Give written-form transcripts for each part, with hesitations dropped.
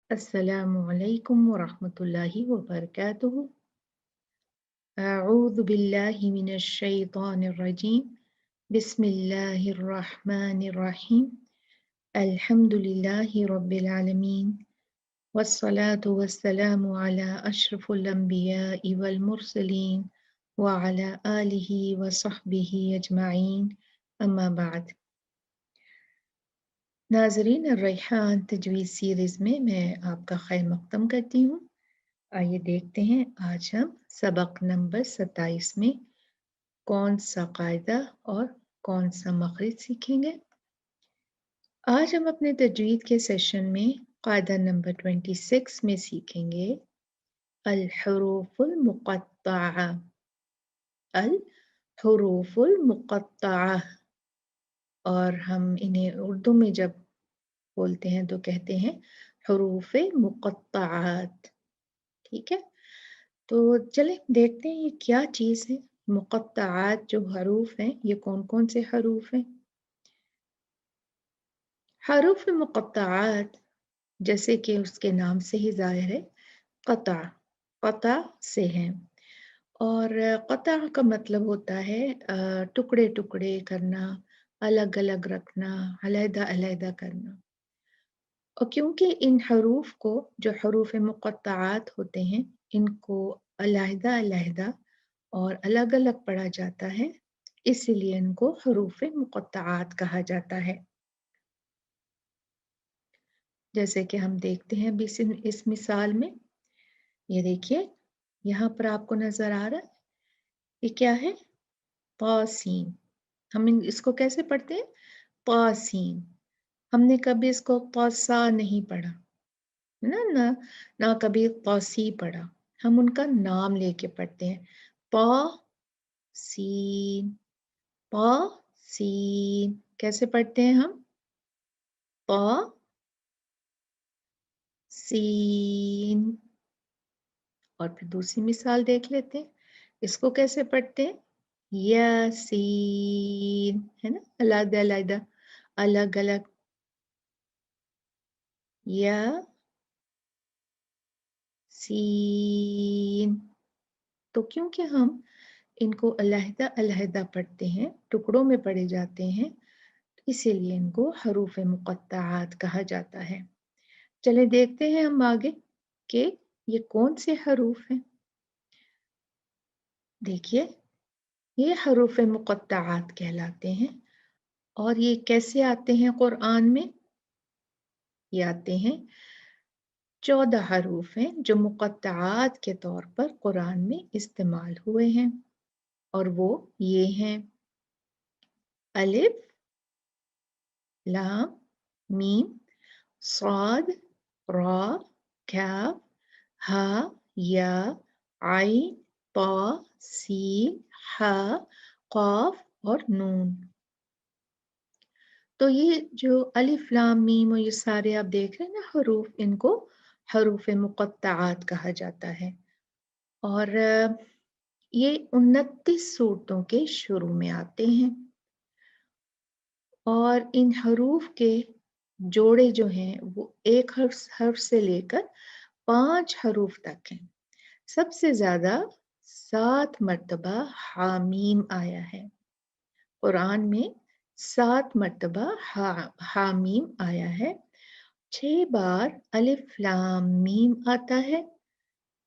अस्सलामु अलैकुम वरहमतुल्लाहि वबरकातुहू। अऊज़ु बिल्लाहि मिनश शैतानिर रजीम। बिस्मिल्लाहिर रहमानिर रहीम। अल्हम्दुलिल्लाहि रब्बिल आलमीन। वस्सलातु वस्सलामु अला अशरफिल अंबियाइ वल मुरसलीन व अला आलिहि व सहबिहि अजमाइन। अम्मा बाद। नाज़रीन, अर्रैहान तजवीज़ सीरीज़ में मैं आपका खैर मक़दम करती हूँ। आइए देखते हैं आज हम सबक नंबर 27 में कौन सा कायदा और कौन सा मखरज सीखेंगे। आज हम अपने तजवीज़ के सेशन में कायदा नंबर 26 में सीखेंगे अल हुरूफुल मुक़त्तआ। अल हुरूफुल मुक़त्तआ, और हम इन्हें उर्दू में जब बोलते हैं तो कहते हैं हुरूफ़े मुक़त्तआत। ठीक है, तो चले देखते हैं ये क्या चीज़ है। मुक़त्तआत जो हरूफ हैं, ये कौन कौन से हरूफ हैं। हरूफ मुक़त्तआत जैसे कि उसके नाम से ही ज़ाहिर है, क़ता, क़ता से हैं। और क़ता का मतलब होता है टुकड़े टुकड़े करना, अलग अलग रखना, अलहदा अलहदा करना। और क्योंकि इन हरूफ को, जो हरूफ मुक़त्तआत होते हैं, इनको अलहदा अलहदा और अलग अलग पढ़ा जाता है, इसीलिए इनको हरूफ मुक़त्तआत कहा जाता है। जैसे कि हम देखते हैं अभी इस मिसाल में, ये देखिए यहाँ पर आपको नजर आ रहा है, ये क्या है, तासीन। हम इसको कैसे पढ़ते हैं, तासीन। हमने कभी इसको तासा नहीं पढ़ा ना ना, ना कभी तौसी पढ़ा। हम उनका नाम लेके पढ़ते हैं, पा सीन, पा सीन। कैसे पढ़ते हैं हम, पा सीन। और फिर दूसरी मिसाल देख लेते हैं, इसको कैसे पढ़ते हैं, यासीन, है ना, अलग अलग अलग अलग, या सीन। तो क्योंकि हम इनको अलहदा अलहदा पढ़ते हैं, टुकड़ों में पढ़े जाते हैं, इसीलिए इनको हरूफ मुक़त्तआत कहा जाता है। चले देखते हैं हम आगे कि ये कौन से हरूफ हैं। देखिए, ये हरूफ मुक़त्तआत कहलाते हैं। और ये कैसे आते हैं कुरान में, ये आते हैं 14 हरूफ हैं जो मुक़त्तआत के तौर पर कुरान में इस्तेमाल हुए हैं। और वो ये हैं, अलिफ, लाम, मीम, साद, रा, काफ, हा, या, आइन, ता, सीन, हा, काफ और नून। तो ये जो अलिफ लाम मीम और ये सारे आप देख रहे हैं ना हरूफ, इनको हरूफ मुक़त्तआत कहा जाता है। और ये 29 सूरतों के शुरू में आते हैं। और इन हरूफ के जोड़े जो हैं वो एक हर्फ से लेकर 5 हरूफ तक हैं। सबसे ज्यादा 7 मर्तबा हामीम आया है कुरान में, 7 मर्तबा हामीम आया है। 6 बार अलिफ लाम मीम आता है।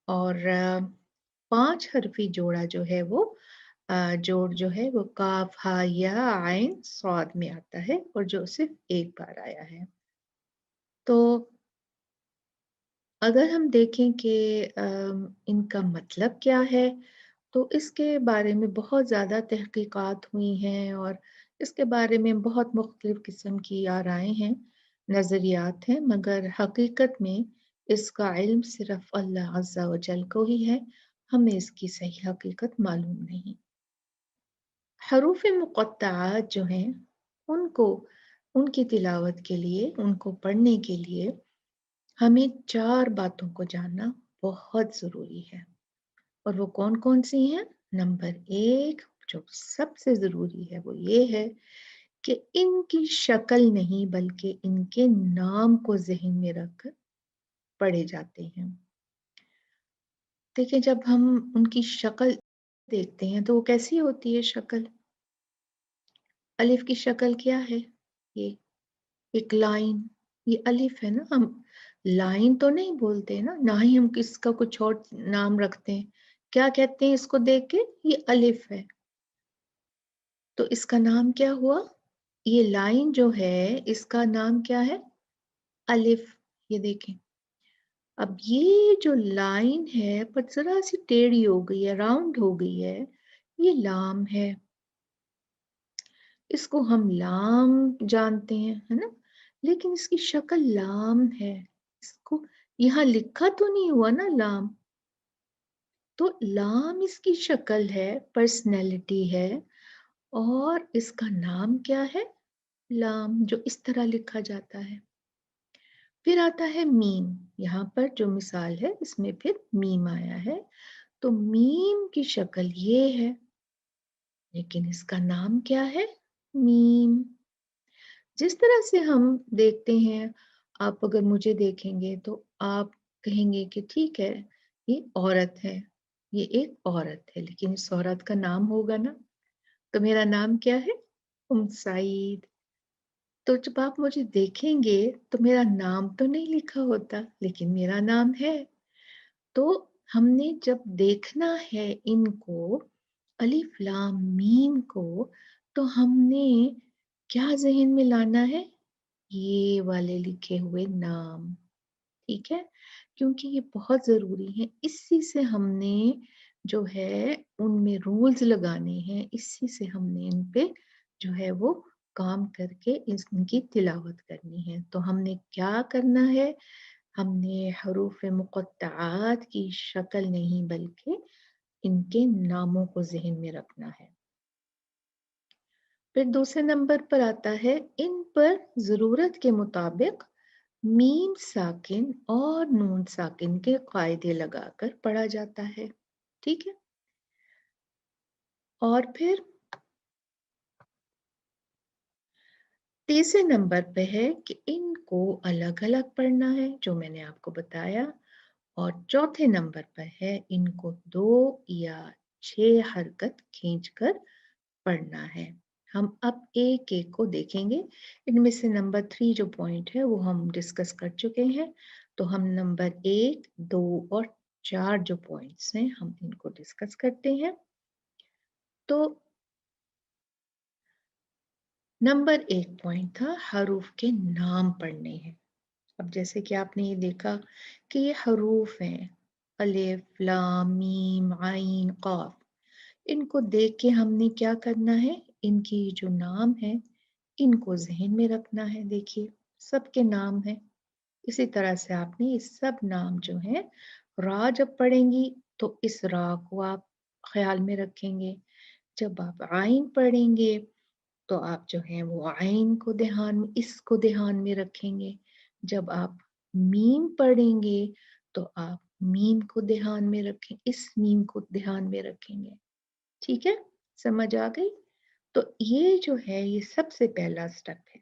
और 5 हरफी जोड़ा जो है वो जोड़ जो है वो काफ हा या आइन स्वाद में आता है, और जो सिर्फ एक बार आया है। तो अगर हम देखें कि इनका मतलब क्या है, तो इसके बारे में बहुत ज़्यादा तहकीकात हुई हैं और इसके बारे में बहुत मुख्तलिफ किस्म की आराएं हैं, नज़रियात हैं, मगर हकीकत में इसका इल्म सिर्फ अल्लाह अज़्ज़ा व जल को ही है। हमें इसकी सही हकीकत मालूम नहीं। हरूफ मुक़त्तआत जो हैं, उनको, उनकी तिलावत के लिए, उनको पढ़ने के लिए हमें 4 बातों को जानना बहुत ज़रूरी है। और वो कौन कौन सी हैं। नंबर 1 जो सबसे ज़रूरी है वो ये है कि इनकी शक्ल नहीं बल्कि इनके नाम को ज़हन में रखकर पढ़े जाते हैं। देखिए, जब हम उनकी शक्ल देखते हैं तो वो कैसी होती है शक्ल? अलिफ की शक्ल क्या है? ये एक लाइन, ये अलिफ है ना। हम लाइन तो नहीं बोलते ना, ना ही हम किसका कुछ और नाम रखते हैं। क्या कहते हैं इसको देख के? ये अलिफ है। तो इसका नाम क्या हुआ? ये लाइन जो है इसका नाम क्या है? अलिफ। ये देखें, अब ये जो लाइन है पर जरा सी टेढ़ी हो गई है, राउंड हो गई है, ये लाम है। इसको हम लाम जानते हैं, है ना। लेकिन इसकी शक्ल लाम है। इसको यहाँ लिखा तो नहीं हुआ ना लाम। तो लाम इसकी शक्ल है, पर्सनैलिटी है। और इसका नाम क्या है? लाम, जो इस तरह लिखा जाता है। फिर आता है मीम। यहाँ पर जो मिसाल है इसमें फिर मीम आया है। तो मीम की शक्ल ये है, लेकिन इसका नाम क्या है? मीम। जिस तरह से हम देखते हैं, आप अगर मुझे देखेंगे तो आप कहेंगे कि ठीक है, ये औरत है, ये एक औरत है, लेकिन इस औरत का नाम होगा ना। तो मेरा नाम क्या है? सईद। तो जब आप मुझे देखेंगे तो मेरा नाम तो नहीं लिखा होता, लेकिन मेरा नाम है। तो हमने जब देखना है इनको, अलिफ लाम मीम को, तो हमने क्या ज़हन में लाना है? ये वाले लिखे हुए नाम। ठीक है? क्योंकि ये बहुत ज़रूरी है। इसी से हमने जो है उनमें रूल्स लगाने हैं, इसी से हमने इन पे जो है वो काम करके इनकी तिलावत करनी है। तो हमने क्या करना है? हमने हरूफ मुक़त्तआत की शक्ल नहीं बल्कि इनके नामों को ज़हन में रखना है। फिर दूसरे नंबर पर आता है, इन पर ज़रूरत के मुताबिक मीम साकिन और नून साकिन के कायदे लगाकर पढ़ा जाता है। ठीक है। और फिर तीसरे नंबर पे है कि इनको अलग अलग पढ़ना है, जो मैंने आपको बताया। और चौथे नंबर पर है इनको 2 या 6 हरकत खींचकर पढ़ना है। हम अब एक एक को देखेंगे। इनमें से नंबर 3 जो पॉइंट है वो हम डिस्कस कर चुके हैं। तो हम नंबर 1, 2 और 4 जो पॉइंट्स हैं हम इनको डिस्कस करते हैं। तो नंबर 1 पॉइंट था हरूफ के नाम पढ़ने हैं। अब जैसे कि आपने ये देखा कि ये हरूफ हैं, अलिफ लाम मीम आइन काफ। इनको देख के हमने क्या करना है? इनकी जो नाम है इनको ज़हन में रखना है। देखिए, सबके नाम है। इसी तरह से आपने ये सब नाम जो है, रा जब पढ़ेंगी तो इस रा को आप ख्याल में रखेंगे। जब आप आइन पढ़ेंगे तो आप जो है वो आइन को इसको ध्यान में रखेंगे। जब आप मीम पढ़ेंगे तो आप मीम को ध्यान में रखें, इस मीम को ध्यान में रखेंगे। ठीक है? समझ आ गई? तो ये जो है ये सबसे पहला स्टेप है।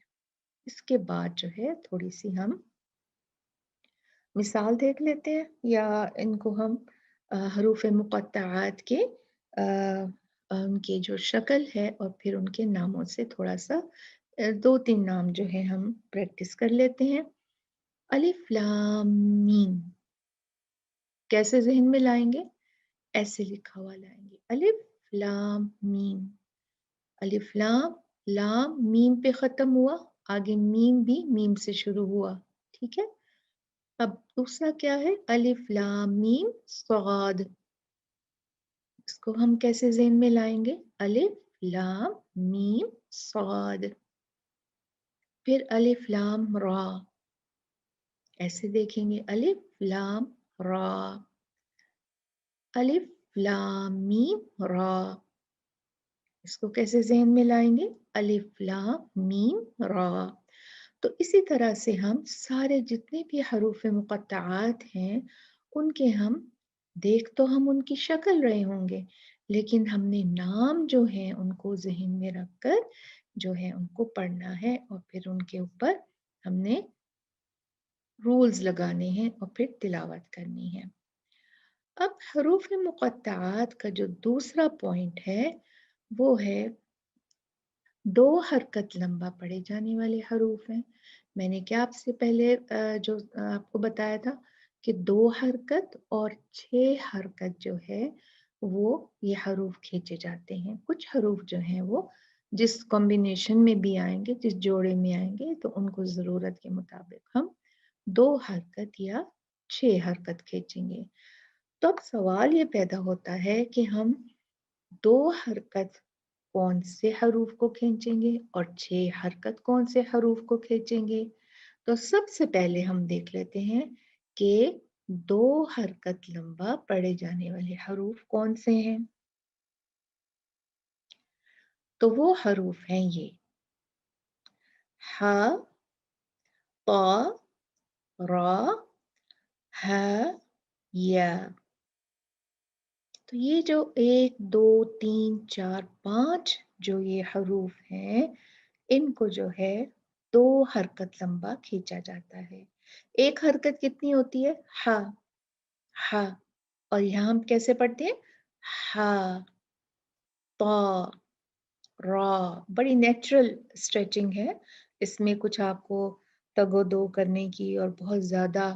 इसके बाद जो है थोड़ी सी हम मिसाल देख लेते हैं, या इनको हम हरूफ मुक़त्तआत के उनकी जो शक्ल है और फिर उनके नामों से थोड़ा सा 2-3 नाम जो है हम प्रैक्टिस कर लेते हैं। अलिफ लाम मीम कैसे ज़हन में लाएंगे? ऐसे लिखा हुआ लाएंगे, अलिफ लाम मीम। अलिफ लाम, लाम मीम पे ख़त्म हुआ, आगे मीम भी मीम से शुरू हुआ। ठीक है? अब दूसरा क्या है? अलिफ लाम मीम स्वाद। इसको हम कैसे ज़हन में लाएंगे? अलिफ लाम मीम स्वाद। फिर अलिफ लाम रा, ऐसे देखेंगे, अलिफ लाम रा, अलिफ लाम मीम रा। इसको कैसे ज़हन में लाएंगे? अलिफ लाम मीम रा। तो इसी तरह से हम सारे जितने भी हरूफ मुक़त्तआत हैं उनके हम देख तो हम उनकी शक्ल रहे होंगे, लेकिन हमने नाम जो है उनको ज़हन में रखकर जो है उनको पढ़ना है और फिर उनके ऊपर हमने रूल्स लगाने हैं और फिर तिलावत करनी है। अब हरूफ मुक़त्तआत का जो दूसरा पॉइंट है वो है 2 हरकत लंबा पढ़े जाने वाले हरूफ हैं। मैंने क्या आपसे पहले जो आपको बताया था कि 2 हरकत और 6 हरकत जो है वो ये हरूफ खींचे जाते हैं। कुछ हरूफ जो हैं वो जिस कॉम्बिनेशन में भी आएंगे, जिस जोड़े में आएंगे तो उनको ज़रूरत के मुताबिक हम 2 हरकत या 6 हरकत खींचेंगे। तो अब सवाल ये पैदा होता है कि हम 2 हरकत कौन से हरूफ को खींचेंगे और 6 हरकत कौन से हरूफ को खींचेंगे। तो सबसे पहले हम देख लेते हैं कि 2 हरकत लंबा पढ़े जाने वाले हरूफ कौन से हैं। तो वो हरूफ हैं ये हा, ता, रा, हा, या। तो ये जो 1 2 3 4 5 जो ये हरूफ हैं इनको जो है 2 हरकत लंबा खींचा जाता है। एक हरकत कितनी होती है? हा, हा। और यहाँ हम कैसे पढ़ते हैं? हा, ता, रा। बड़ी नेचुरल स्ट्रेचिंग है। इसमें कुछ आपको तगो-दो करने की और बहुत ज़्यादा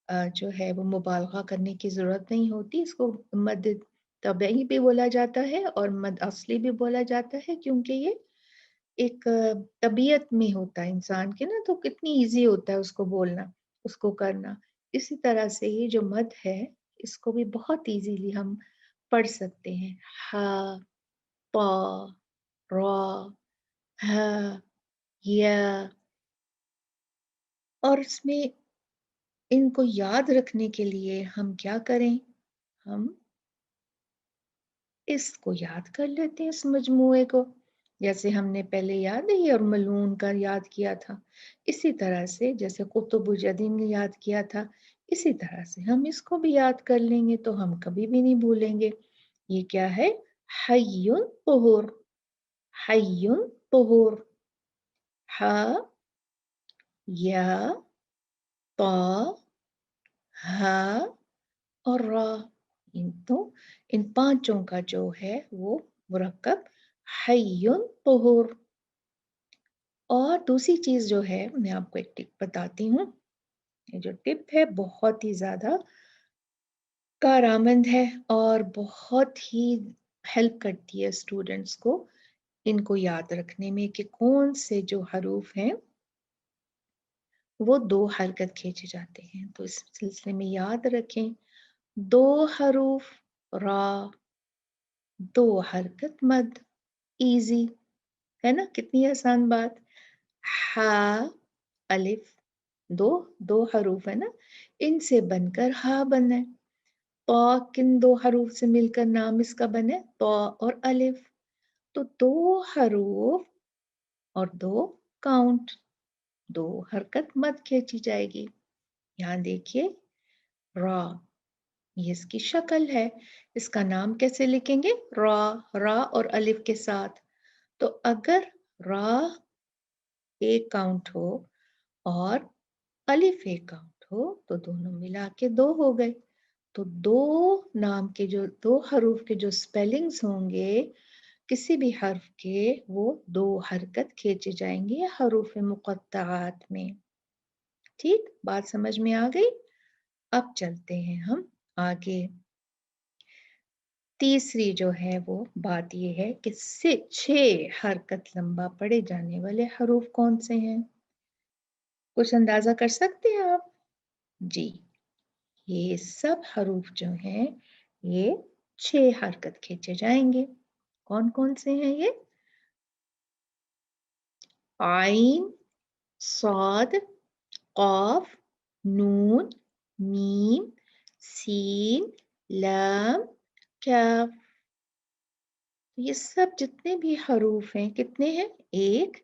जो है वो मुबालगा करने की ज़रूरत नहीं होती। इसको मद तबई भी बोला जाता है और मद असली भी बोला जाता है क्योंकि ये एक तबीयत में होता है इंसान के ना, तो कितनी इजी होता है उसको बोलना, उसको करना। इसी तरह से ये जो मद है इसको भी बहुत इजीली हम पढ़ सकते हैं। हा, पा, रा, हा, या। और इसमें इनको याद रखने के लिए हम क्या करें? हम इसको याद कर लेते हैं, इस मजमूए को। जैसे हमने पहले याद है और मलून का याद किया था, इसी तरह से जैसे कुतुबुद्दीन ने याद किया था, इसी तरह से हम इसको भी याद कर लेंगे तो हम कभी भी नहीं भूलेंगे। ये क्या है? हय्युन तुहुर, हय्युन तुहुर। हा, या, ता, हा और रा। इन पांचों का जो है वो मुरक्कब हय्युन तुहुर। और दूसरी चीज जो है मैं आपको एक टिप बताती हूँ। ये जो टिप है बहुत ही ज्यादा कारआमद है और बहुत ही हेल्प करती है स्टूडेंट्स को इनको याद रखने में कि कौन से जो हरूफ हैं वो 2 हरकत खींचे जाते हैं। तो इस सिलसिले में याद रखें, 2 हरूफ रा, 2 हरकत मद। इजी है ना, कितनी आसान बात। हा, अलिफ, दो दो हरूफ है ना, इनसे बनकर हा बना है। तो किन 2 हरूफ से मिलकर नाम इसका बने? तो और अलिफ। तो 2 हरूफ और 2 काउंट, 2 हरकत मत खींची जाएगी। यहाँ देखिए रा, ये इसकी शक्ल है। इसका नाम कैसे लिखेंगे? रा, रा और अलिफ के साथ। तो अगर रा एक काउंट हो और अलिफ एक काउंट हो तो दोनों मिला के 2 हो गए। तो 2 नाम के जो 2 हरूफ के जो स्पेलिंग्स होंगे किसी भी हर्फ के वो 2 हरकत खींचे जाएंगे हरूफ मुक़त्तआत में। ठीक, बात समझ में आ गई। अब चलते हैं हम आगे। तीसरी जो है वो बात ये है कि 6 हरकत लंबा पढ़े जाने वाले हरूफ कौन से हैं? कुछ अंदाजा कर सकते हैं आप? जी, ये सब हरूफ जो हैं ये 6 हरकत खींचे जाएंगे। कौन कौन से हैं ये? आइन, सौद, कॉफ, नून, मीम, सीन, लाम, काफ। तो ये सब जितने भी हरूफ हैं कितने हैं? 1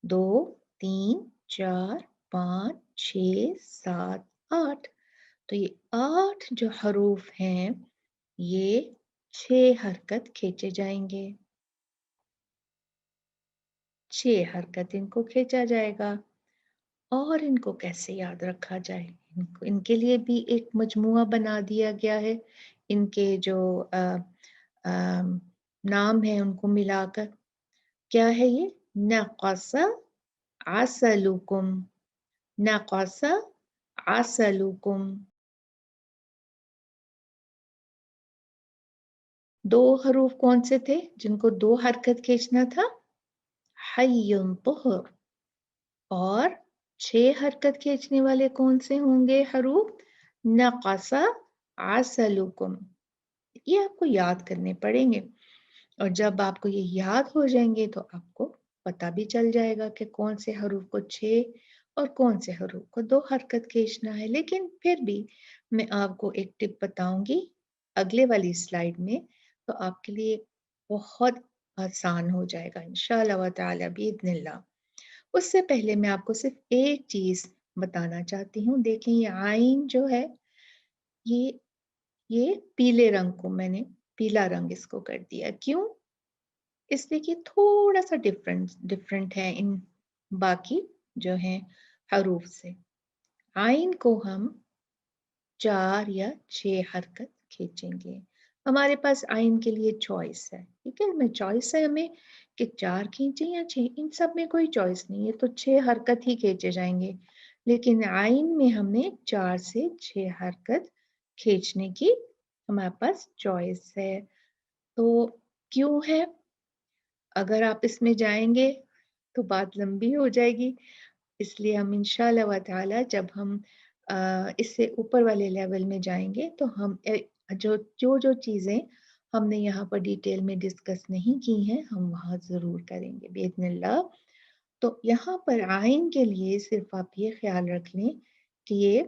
2 3 4 5 6 7 8। तो ये 8 जो हरूफ हैं ये 6 हरकत खींचे जाएंगे। 6 हरकत इनको खींचा जाएगा। اور इनको कैसे याद रखा जाए? इनके लिए भी एक मजमुआ बना दिया गया है। इनके जो नाम है उनको मिलाकर। क्या है ये? नक़सा असलुकुम, नक़सा असलुकुम। 2 हरूफ कौन से थे जिनको 2 हरकत खींचना था? हय्युन तुहर। और 6 हरकत खींचने वाले कौन से होंगे हरूफ? नक़सा असलुकुम। ये आपको याद करने पड़ेंगे और जब आपको ये याद हो जाएंगे तो आपको पता भी चल जाएगा कि कौन से हरूफ को 6 और कौन से हरूफ को 2 हरकत खींचना है। लेकिन फिर भी मैं आपको एक टिप बताऊंगी अगले वाली स्लाइड में, तो आपके लिए बहुत आसान हो जाएगा इंशाअल्लाह व ताला बिइज़्निल्लाह। उससे पहले मैं आपको सिर्फ एक चीज बताना चाहती हूँ। देखें ये आइन जो है, ये ये पीले रंग को मैंने पीला रंग इसको कर दिया। क्यों? इसलिए कि थोड़ा सा डिफरेंट है इन बाकी जो है हरूफ से। आइन को हम 4 या 6 हरकत खींचेंगे। हमारे पास आइन के लिए चॉइस है, ठीक है। मैं चॉइस है हमें कि 4 खींचे या 6, इन सब में कोई चॉइस नहीं है, तो 6 हरकत ही खींचे जाएंगे। लेकिन आइन में हमने 4 से 6 हरकत खींचने की हमारे पास चॉइस है। तो क्यों है? अगर आप इसमें जाएंगे तो बात लंबी हो जाएगी, इसलिए हम इंशाल्लाह व ताला जब हम इससे ऊपर वाले लेवल में जाएंगे तो हम जो जो जो चीज़ें हमने यहाँ पर डिटेल में डिस्कस नहीं की हैं हम वहाँ ज़रूर करेंगे बिइज़्निल्लाह। तो यहाँ पर आइन के लिए सिर्फ आप ये ख्याल रख लें कि ये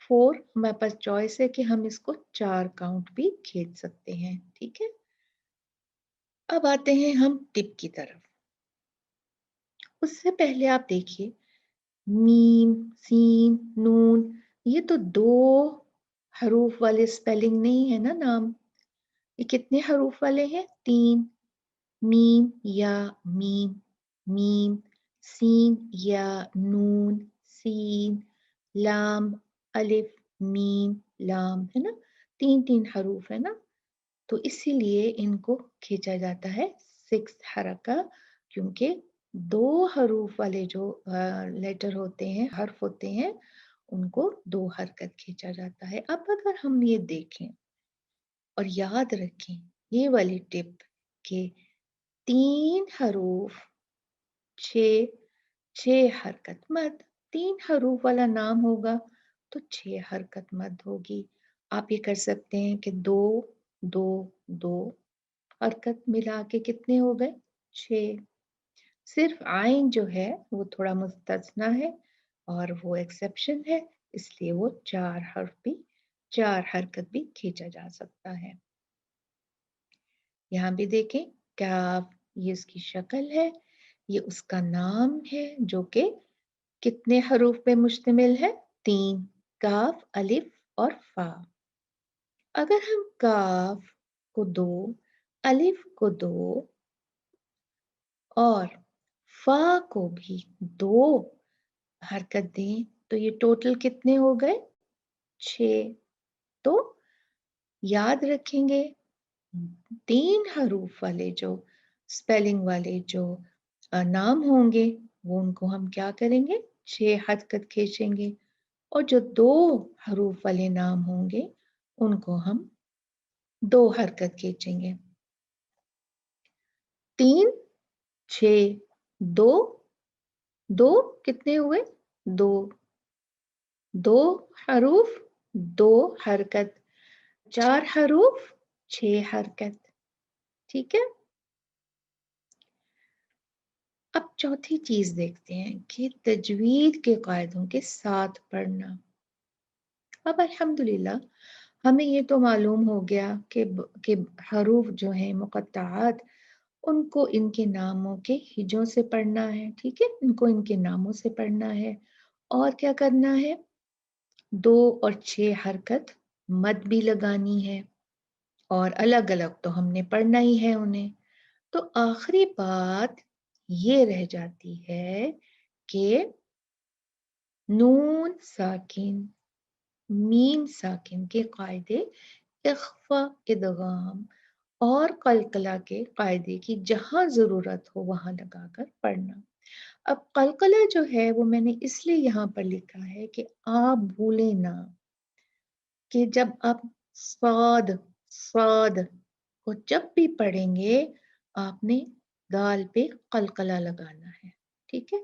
4 हमारे पास चॉइस है कि हम इसको 4 काउंट भी खींच सकते हैं, ठीक है। अब आते हैं हम टिप की तरफ। उससे पहले आप देखिए मीम, सीन, नून, ये तो 2 हरूफ वाले स्पेलिंग नहीं है ना नाम। ये कितने हरूफ वाले हैं? 3। मीम या मीम, मीम, सीन या नून, सीन, लाम, अलिफ, मीम, लाम, है ना? 3-3 हरूफ है ना? तो इसीलिए इनको खींचा जाता है 6 हरका, क्योंकि 2 हरूफ वाले जो लेटर होते हैं, हर्फ होते हैं, उनको 2 हरकत खींचा जाता है। अब अगर हम ये देखें और याद रखें ये वाली टिप कि 3 हरूफ 6, 6 हरकत मद। 3 हरूफ वाला नाम होगा तो 6 हरकत मद होगी। आप ये कर सकते हैं कि 2 2 2 हरकत मिला के कितने हो गए? 6। सिर्फ आइन जो है वो थोड़ा मुस्तस्ना है और वो एक्सेप्शन है, इसलिए वो 4 हर्फ भी 4 हरकत भी खींचा जा सकता है। यहाँ भी देखें काफ, ये उसकी शक्ल है, ये उसका नाम है जो कि कितने हरूफ पे मुश्तमिल है? 3, काफ, अलिफ और फा। अगर हम काफ को 2, अलिफ को 2 और फा को भी 2 हरकत दें तो ये टोटल कितने हो गए? 6। तो याद रखेंगे 3 हरूफ वाले जो स्पेलिंग वाले जो नाम होंगे वो उनको हम क्या करेंगे? 6 हरकत खींचेंगे और जो 2 हरूफ वाले नाम होंगे उनको हम 2 हरकत खींचेंगे। 3 6 2 2 कितने हुए? 2 2 हरूफ 2 हरकत, 4 हरूफ 6 हरकत, ठीक है। अब चौथी चीज देखते हैं कि तजवीद के कायदों के साथ पढ़ना। अब अल्हम्दुलिल्लाह हमें ये तो मालूम हो गया कि हरूफ जो हैं मुक़त्तआत, उनको इनके नामों के हिजों से पढ़ना है, ठीक है। इनको इनके नामों से पढ़ना है और क्या करना है? 2 और 6 हरकत मद भी लगानी है और अलग अलग तो हमने पढ़ना ही है उन्हें। तो आखिरी बात ये रह जाती है कि नून साकिन, मीम साकिन के कायदे, इख्फा, इदगाम और कलकला के कायदे की जहां जरूरत हो वहां लगाकर पढ़ना। अब कलकला जो है वो मैंने इसलिए यहाँ पर लिखा है कि आप भूले ना कि जब आप स्वाद स्वाद को जब भी पढ़ेंगे आपने दाल पे कलकला लगाना है। ठीक है,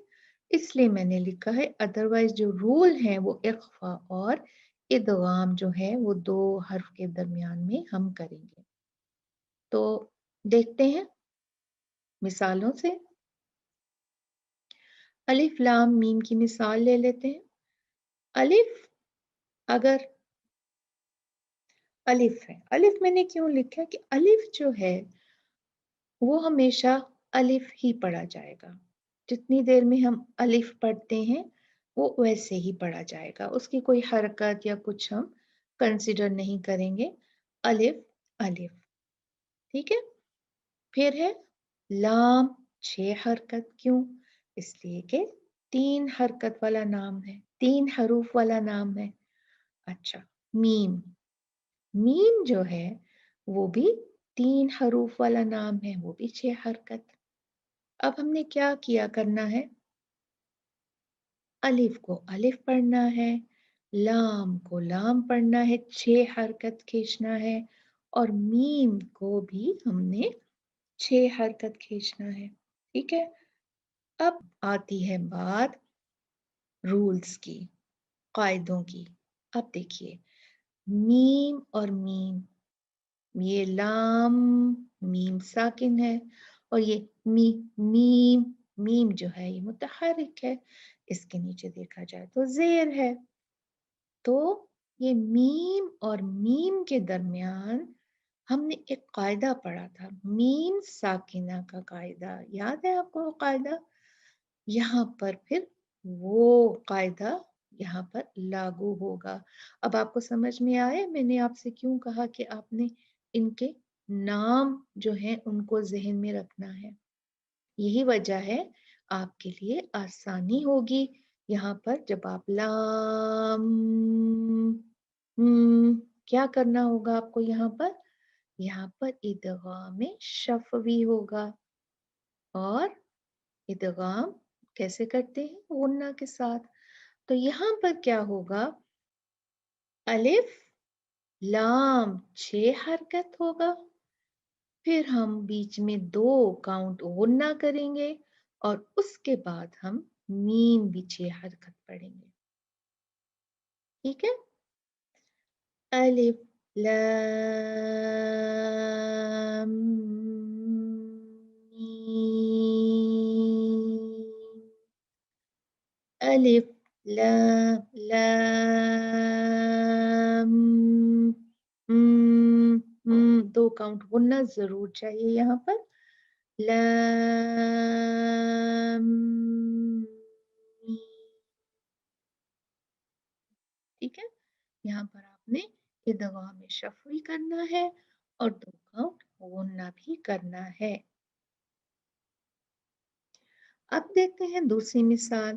इसलिए मैंने लिखा है, अदरवाइज जो रूल है वो इख्फा और इदगाम जो है वो दो हर्फ के दरमियान में हम करेंगे। तो देखते हैं मिसालों से। अलिफ लाम मीम की मिसाल ले लेते हैं। अलिफ, अगर अलिफ है, अलिफ मैंने क्यों लिखा कि अलिफ जो है वो हमेशा अलिफ ही पढ़ा जाएगा। जितनी देर में हम अलिफ पढ़ते हैं वो वैसे ही पढ़ा जाएगा, उसकी कोई हरकत या कुछ हम कंसिडर नहीं करेंगे। अलिफ अलिफ। ठीक है, फिर है लाम, 6 हरकत। क्यों? इसलिए कि 3 हरकत वाला नाम है, 3 हरूफ वाला नाम है। अच्छा, मीम, मीम जो है वो भी 3 हरूफ वाला नाम है, वो भी 6 हरकत। अब हमने क्या किया करना है, अलिफ को अलिफ पढ़ना है, लाम को लाम पढ़ना है, 6 हरकत खींचना है, और मीम को भी हमने 6 हरकत खींचना है। ठीक है, अब आती है बात रूल्स की, कायदों की। अब देखिए, मीम और मीम, ये लाम मीम साकिन है, और ये मीम, मीम जो है ये मुतहर्रिक है। इसके नीचे देखा जाए तो जेर है। तो ये मीम और मीम के दरमियान हमने एक कायदा पढ़ा था, मीम साकिना का कायदा, याद है आपको वो कायदा? यहाँ पर फिर वो कायदा यहाँ पर लागू होगा। अब आपको समझ में आए मैंने आपसे क्यों कहा कि आपने इनके नाम जो हैं उनको जहन में रखना है। यही वजह है, आपके लिए आसानी होगी यहाँ पर जब आप लाम क्या करना होगा आपको यहाँ पर? यहाँ पर इदगाम शफवी होगा। और इदगाम कैसे करते हैं? गुन्ना के साथ। तो यहाँ पर क्या होगा, अलिफ लाम 6 हरकत होगा, फिर हम बीच में 2 काउंट गुन्ना करेंगे, और उसके बाद हम मीम भी 6 हरकत पढ़ेंगे। ठीक है, अलिफ लाम मीम, अलिफ लाम लाम 2 काउंट गुन्ना जरूर चाहिए यहाँ पर। लाम मीम। ठीक है, यहाँ पर आपने इदगाम शफवी करना है और 2 काउंट गुन्ना भी करना है। अब देखते हैं दूसरी मिसाल,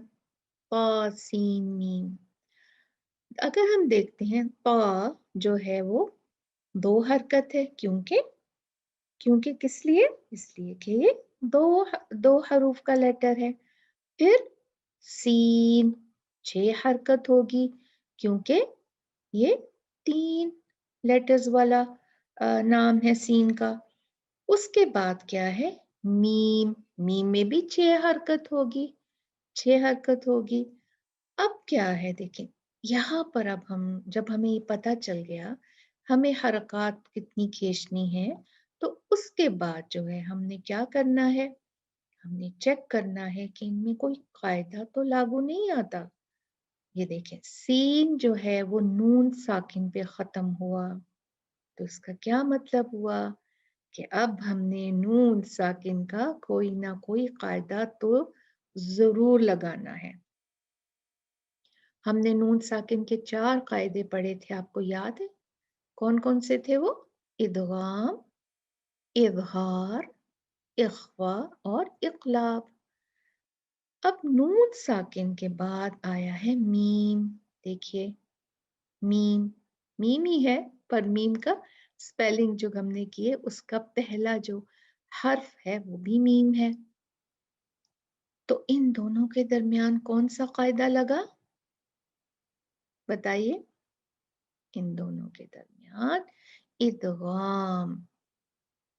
ता सीन मीम। अगर हम देखते हैं ता जो है वो 2 हरकत है, क्योंकि क्योंकि किस लिए? इसलिए कि ये दो दो हरूफ का लेटर है। फिर सीन 6 हरकत होगी, क्योंकि ये 3 लेटर्स वाला नाम है सीन का। उसके बाद क्या है, मीम, मीम में भी 6 हरकत होगी, 6 हरकत होगी। अब क्या है देखें, यहाँ पर अब हम, जब हमें ये पता चल गया हमें हरकत कितनी खींचनी है, तो उसके बाद जो है हमने क्या करना है, हमने चेक करना है कि इनमें कोई कायदा तो लागू नहीं आता। ये देखें, सीन जो है वो नून साकिन पे खत्म हुआ, तो इसका क्या मतलब हुआ कि अब हमने नून साकिन का कोई ना कोई कायदा तो जरूर लगाना है। हमने नून साकिन के 4 कायदे पढ़े थे, आपको याद है? कौन कौन से थे वो? इदगाम, इजहार, इख्फा और इकलाब। अब नून साकिन के बाद आया है मीम। देखिए मीम, मीम ही है, पर मीम का स्पेलिंग जो हमने की है उसका पहला जो हर्फ है वो भी मीम है। तो इन दोनों के दरमियान कौन सा कायदा लगा, बताइए? इन दोनों के दरमियान इदगाम,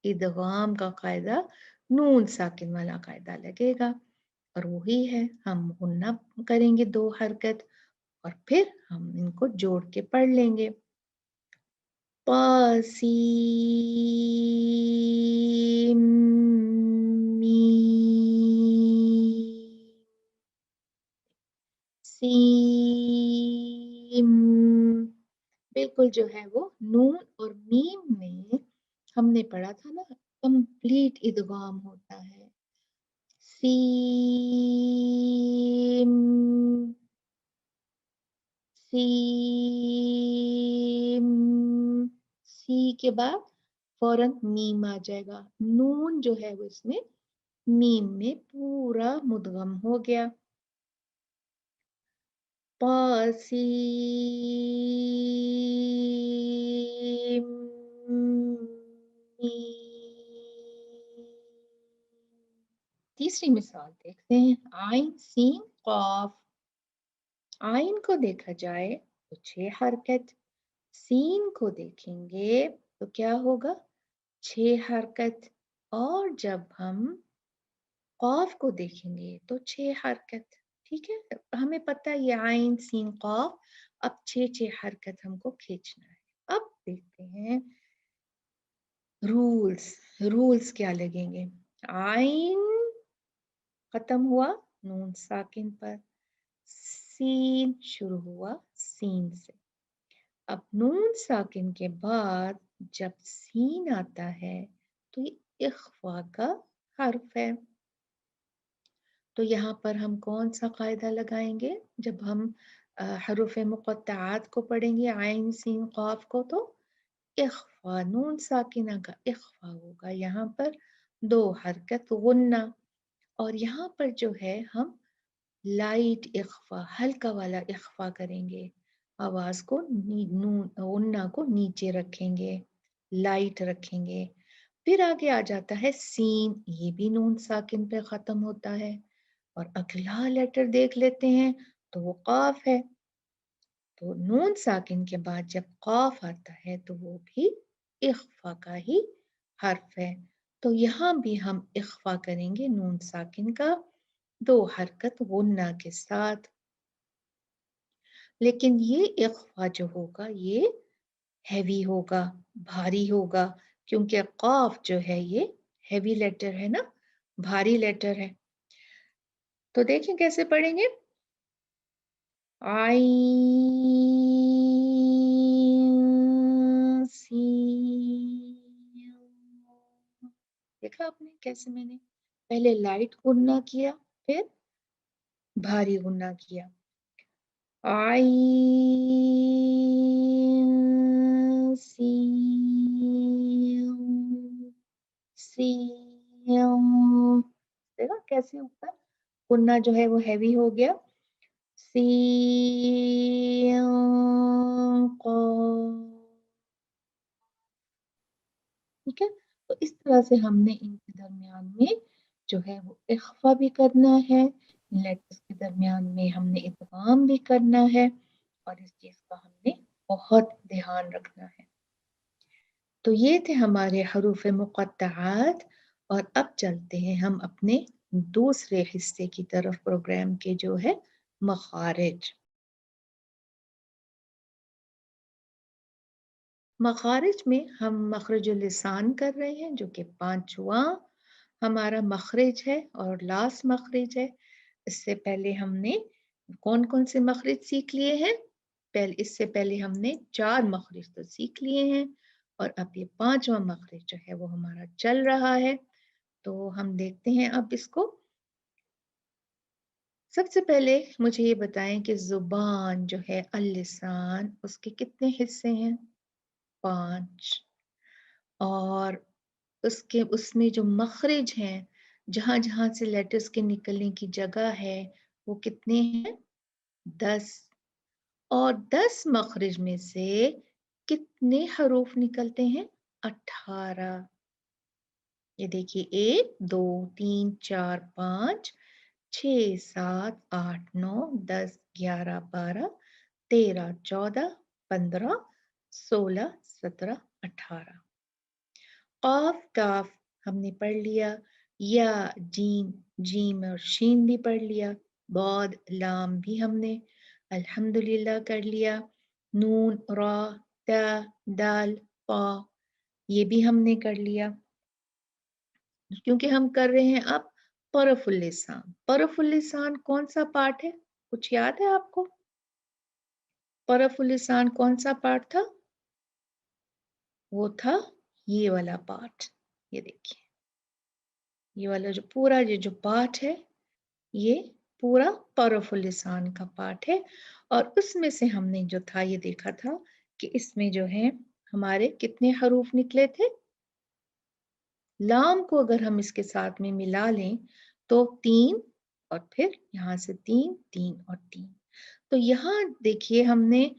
इदगाम का कायदा, नून साकिन वाला कायदा लगेगा। और वही है, हम गुन्ना करेंगे 2 हरकत और फिर हम इनको जोड़ के पढ़ लेंगे। तासीम मीम, सीम। बिल्कुल जो है वो नून और मीम में हमने पढ़ा था ना, कंप्लीट इदगाम होता है। सीम, सीम, सी के बाद फौरन मीम आ जाएगा। नून जो है वो इसमें मीम में पूरा मुदगम हो गया। तासीम मीम। तीसरी मिसाल देखते हैं, आइन सीन कॉफ। आइन को देखा जाए तो 6 हरकत, सीन को देखेंगे तो क्या होगा, 6 हरकत, और जब हम कॉफ को देखेंगे तो 6 हरकत। ठीक है, हमें पता है ये आइन सीन कॉफ, अब 6 हरकत हमको खींचना है। अब देखते हैं रूल्स, रूल्स क्या लगेंगे। आइन खत्म हुआ नून साकिन पर, सीन शुरू हुआ सीन से। अब नून साकिन के बाद जब सीन आता है तो ये इख्फा का हर्फ है। तो यहाँ पर हम कौन सा कायदा लगाएंगे, जब हम हरूफ मुक़त्तआत को पढ़ेंगे आइन सीन क़ाफ को, तो इख्फा, नून साकिना का इख्फा होगा यहाँ पर 2 हरकत गुन्ना। और यहाँ पर जो है हम लाइट इख्फा, हल्का वाला इख्फा करेंगे, आवाज को नून गुन्ना को नीचे रखेंगे, लाइट रखेंगे। फिर आगे आ जाता है सीन, ये भी नून साकिन पे खत्म होता है। और अगला लेटर देख लेते हैं तो वो काफ है। तो नून साकिन के बाद जब काफ आता है तो वो भी इख्फा का ही हर्फ है। तो यहाँ भी हम इख्फा करेंगे नून साकिन का 2 हरकत गुन्ना के साथ। लेकिन ये इख्फा जो होगा ये हैवी होगा, भारी होगा, क्योंकि काफ जो है ये हैवी लेटर है ना, भारी लेटर है। तो देखें कैसे पढ़ेंगे, आइन सीन। देखा आपने कैसे मैंने पहले लाइट गुन्ना किया फिर भारी गुन्ना किया। आइन सीन, सीन। देखा कैसे ऊपर गुन्ना जो है वो हैवी हो गया। सीन ठीक है। तो इस तरह से हमने इनके दरमियान में जो है वो इख्फा भी करना है, लेटर्स के दरमियान में हमने इदगाम भी करना है, और इस चीज का हमने बहुत ध्यान रखना है। तो ये थे हमारे हरूफ मुक़त्तआत। और अब चलते हैं हम अपने दूसरे हिस्से की तरफ प्रोग्राम के, जो है मखारिज। मखारिज में हम मखरजुल लिसान कर रहे हैं, जो कि 5वां हमारा मखरिज है और लास्ट मखरिज है। इससे पहले हमने कौन कौन से मखरिज सीख लिए हैं, इससे पहले हमने 4 मखरिज तो सीख लिए हैं, और अब ये 5वां मखरिज जो है वो हमारा चल रहा है। तो हम देखते हैं अब इसको। सबसे पहले मुझे ये बताएं कि जुबान जो है अल-लिसान, उसके कितने हिस्से हैं? 5। और उसके उसमें जो मखरिज हैं, जहां जहां से लेटर्स के निकलने की जगह है वो कितने हैं? 10। और 10 मखरज में से कितने हरूफ निकलते हैं? 18। ये देखिए 1 2 3 4 5 6 7 8 9 10 11 12 13 14 15 16 17 18। काफ काफ हमने पढ़ लिया, या जीम जीम और शीन भी पढ़ लिया, बाद लाम भी हमने अल्हम्दुलिल्लाह कर लिया, नून रा ता दाल पा ये भी हमने कर लिया। क्योंकि हम कर रहे हैं अब तरफुल लिसान। तरफुल लिसान कौन सा पार्ट है? कुछ याद है आपको? तरफुल लिसान कौन सा पार्ट था? वो था ये वाला पार्ट। ये देखिए, ये वाला जो पूरा ये जो पार्ट है, ये पूरा तरफुल लिसान का पार्ट है। और उसमें से हमने जो था ये देखा था कि इसमें जो है हमारे कितने हरूफ निकले थे? लाम को अगर हम इसके साथ में मिला लें तो 3, और फिर यहाँ से 3 3 और 3। तो यहाँ देखिए हमने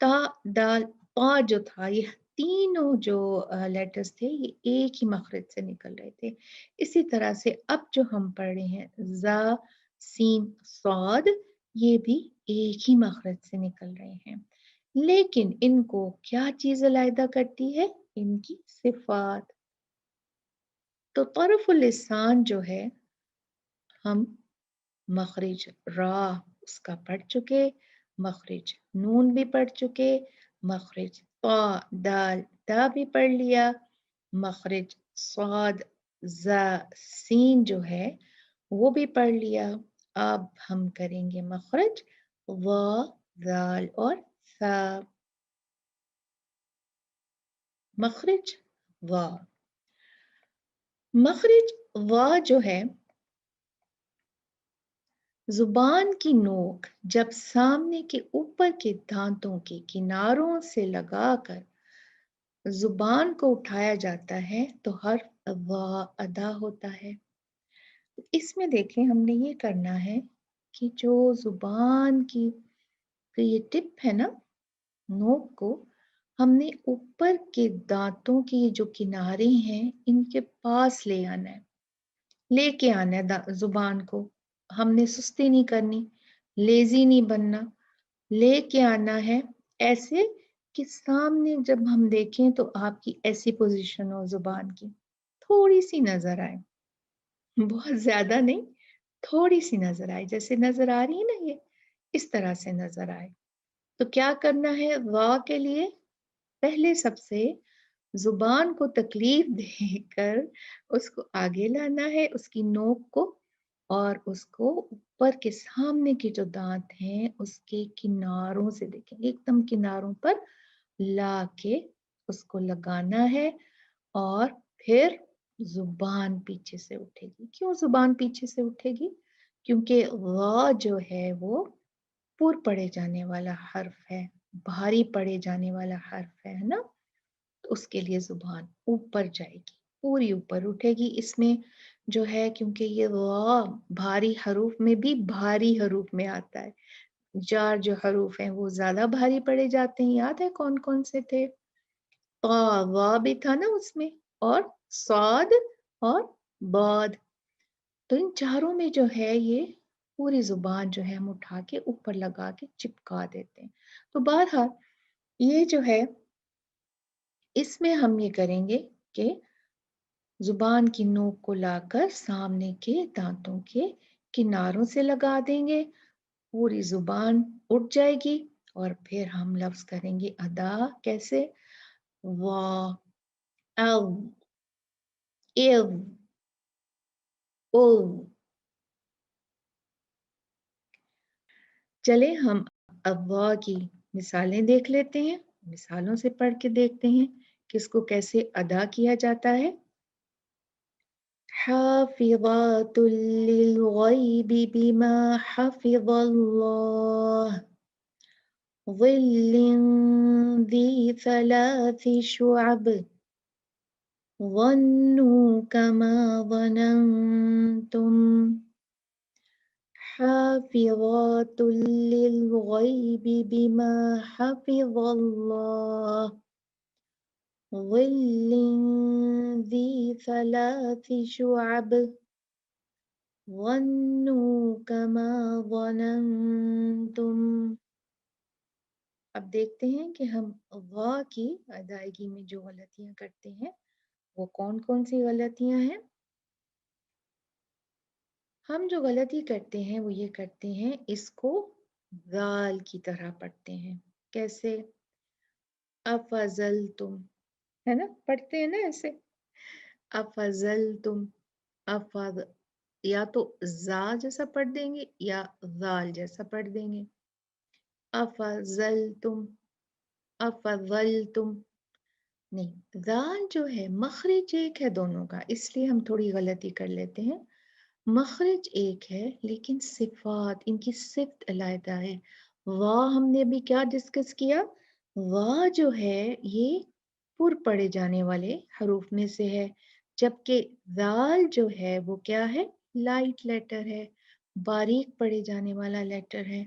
ता दाल पा जो था, ये तीनों जो लेटर्स थे ये एक ही मखरज से निकल रहे थे। इसी तरह से अब जो हम पढ़ रहे हैं जा सीन स्वाद, ये भी एक ही मखरज से निकल रहे हैं। लेकिन इनको क्या चीज अलहदा करती है? इनकी सिफात। तो तरफुल लिसान जो है, हम मखरिज रा उसका पढ़ चुके, मखरिज नून भी पढ़ चुके, मखरिज ता दाल ता भी पढ़ लिया, मखरिज स्वाद जा सीन जो है वो भी पढ़ लिया। अब हम करेंगे मखरज वा दाल और सा। मखरिज वा, मखरिज वा जो है, जुबान की नोक जब सामने के ऊपर के दांतों के किनारों से लगाकर जुबान को उठाया जाता है तो हर्फ वा अदा होता है। इसमें देखें हमने ये करना है कि जो जुबान की तो ये टिप है ना, नोक को हमने ऊपर के दांतों के जो किनारे हैं इनके पास ले आना है, लेके आना है जुबान को। हमने सुस्ती नहीं करनी, लेजी नहीं बनना, लेके आना है ऐसे कि सामने जब हम देखें तो आपकी ऐसी पोजीशन हो जुबान की, थोड़ी सी नजर आए, बहुत ज्यादा नहीं, थोड़ी सी नजर आए, जैसे नजर आ रही है ना ये, इस तरह से नजर आए। तो क्या करना है? वाह के लिए पहले सबसे जुबान को तकलीफ देकर उसको आगे लाना है, उसकी नोक को, और उसको ऊपर के सामने के जो दांत हैं उसके किनारों से देखें, एकदम किनारों पर ला के उसको लगाना है। और फिर जुबान पीछे से उठेगी। क्यों जुबान पीछे से उठेगी? क्योंकि गा जो है वो पुर पड़े जाने वाला हर्फ है, भारी पड़े जाने वाला हर्फ है ना। तो उसके लिए जुबान ऊपर जाएगी, पूरी ऊपर उठेगी इसमें जो है, क्योंकि ये वा भारी हरूफ में भी भारी हरूफ में आता है। जार जो हरूफ हैं वो ज्यादा भारी पड़े जाते हैं। याद है कौन कौन से थे? वा भी था ना उसमें, और स्वाद और बाद। तो इन चारों में जो है ये पूरी जुबान जो है हम उठा के ऊपर लगा के चिपका देते हैं। तो बहरहाल ये जो है इसमें हम ये करेंगे कि जुबान की नोक को लाकर सामने के दांतों के किनारों से लगा देंगे, पूरी जुबान उठ जाएगी। और फिर हम लफ्ज करेंगे अदा। कैसे? वाह, अव, इव, उव। चले हम अब वाह की मिसालें देख लेते हैं, मिसालों से पढ़ के देखते हैं कि इसको कैसे अदा किया जाता है। हाफिज़ातुल लिल-ग़ैबि बिमा हफ़िज़ल्लाह ظِلٍّ ذِي ثَلَاثِ شُعَبٍ ظنوا كما ظننتم حافظات للغيب بما حفظ الله ظل ذي ثلاث شعب ظنوا كما ظننتم. اب دیکھتے ہیں کہ ہم غا کی ادائیگی میں جو غلطیاں کرتے ہیں وہ کون کون سی غلطیاں ہیں. ہم جو غلطی کرتے ہیں وہ یہ کرتے ہیں اس کو ذال کی طرح پڑھتے ہیں. کیسے؟ افضلتم ہے نا، پڑھتے ہیں نا ایسے. افضلتم افض یا تو زا جیسا پڑھ دیں گے یا ذال جیسا پڑھ دیں گے. افضلتم افضلتم نہیں، ذال جو ہے مخرج ایک ہے دونوں کا، اس لیے ہم تھوڑی غلطی کر لیتے ہیں. مخرج ایک ہے لیکن صفات ان کی صفت علیحدہ ہے. وا ہم نے بھی کیا ڈسکس کیا، وا جو ہے یہ پر پڑے جانے والے حروف میں سے ہے، جبکہ ذال جو ہے وہ کیا ہے، لائٹ لیٹر ہے، باریک پڑے جانے والا لیٹر ہے،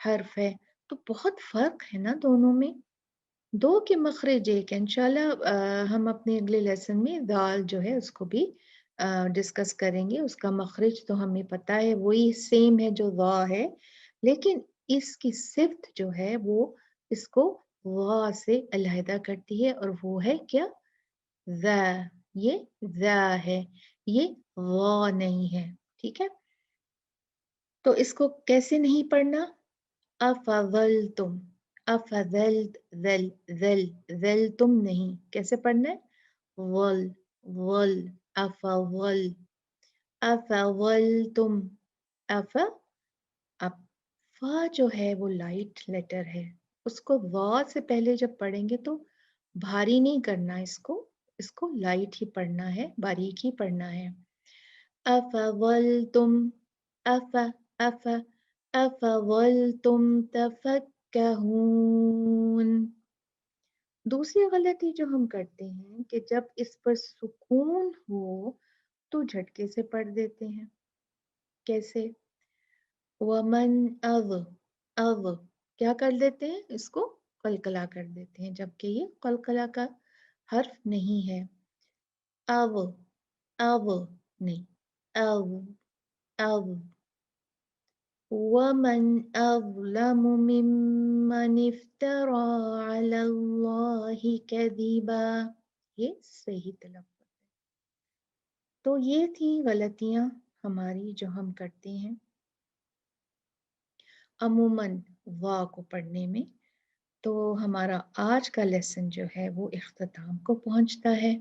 حرف ہے. تو بہت فرق ہے نا دونوں میں. دو کے مخرج ایک ہے. انشاءاللہ ہم اپنے اگلے لیسن میں دال جو ہے اس کو بھی ڈسکس کریں گے. اس کا مخرج تو ہمیں پتا ہے وہی سیم ہے جو وا ہے، لیکن اس کی صفت جو ہے وہ اس کو وا سے علیحدہ کرتی ہے، اور وہ ہے کیا، ذا. یہ ذا ہے، یہ وا نہیں ہے. ٹھیک ہے، تو اس کو کیسے نہیں پڑھنا، افضلتم افضلت ذل ذل ذل تم نہیں، کیسے پڑھنا ہے، ول ول افضل افضلتم اف. اب فا جو ہے وہ لائٹ لیٹر ہے، اس کو وا سے پہلے جب پڑھیں گے تو بھاری نہیں کرنا، اس کو لائٹ ہی پڑھنا ہے، باریک ہی پڑھنا ہے. افضلتم اف اف افضلتم تفکہون. دوسری غلطی جو ہم کرتے ہیں کہ جب اس پر سکون ہو تو جھٹکے سے پڑھ دیتے ہیں. کیسے، ومن اغ کیا کر دیتے ہیں، اس کو قلقلہ کر دیتے ہیں، جبکہ یہ قلقلہ کا حرف نہیں ہے. اغ اغ نہیں، اغ اغ. ومن أظلم ممن افترى على الله كذبا. یہ صحیح تلفظ ہے. تو یہ تھی غلطیاں ہماری جو ہم کرتے ہیں عموماً وا کو پڑھنے میں. تو ہمارا آج کا لیسن جو ہے وہ اختتام کو پہنچتا ہے.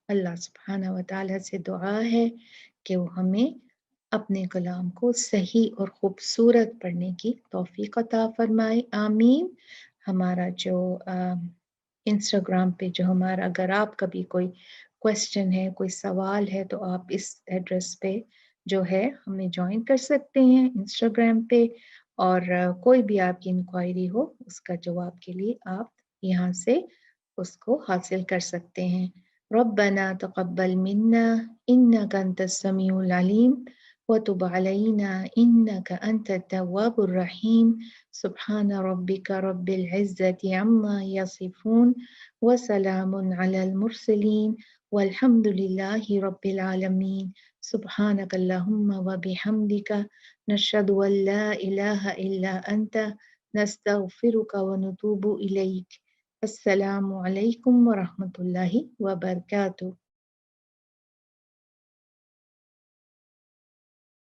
اللہ سبحانہ و تعالیٰ سے دعا ہے کہ وہ ہمیں اپنے کلام کو صحیح اور خوبصورت پڑھنے کی توفیق عطا فرمائے. آمین. ہمارا جو انسٹاگرام پہ جو ہمارا، اگر آپ کا بھی کوئی کویسچن ہے، کوئی سوال ہے، تو آپ اس ایڈریس پہ جو ہے ہمیں جوائن کر سکتے ہیں انسٹاگرام پہ، اور کوئی بھی آپ کی انکوائری ہو اس کا جواب کے لیے آپ یہاں سے اس کو حاصل کر سکتے ہیں. ربنا تقبل منا انك انت السميع العليم وتب علينا انك انت التواب الرحيم. سبحان ربك رب العزة عما يصفون وسلام على المرسلين والحمد لله رب العالمين. سبحانك اللهم وبحمدك نشهد أن لا إله إلا أنت نستغفرك ونتوب إليك. السلام عليكم ورحمة الله وبركاته.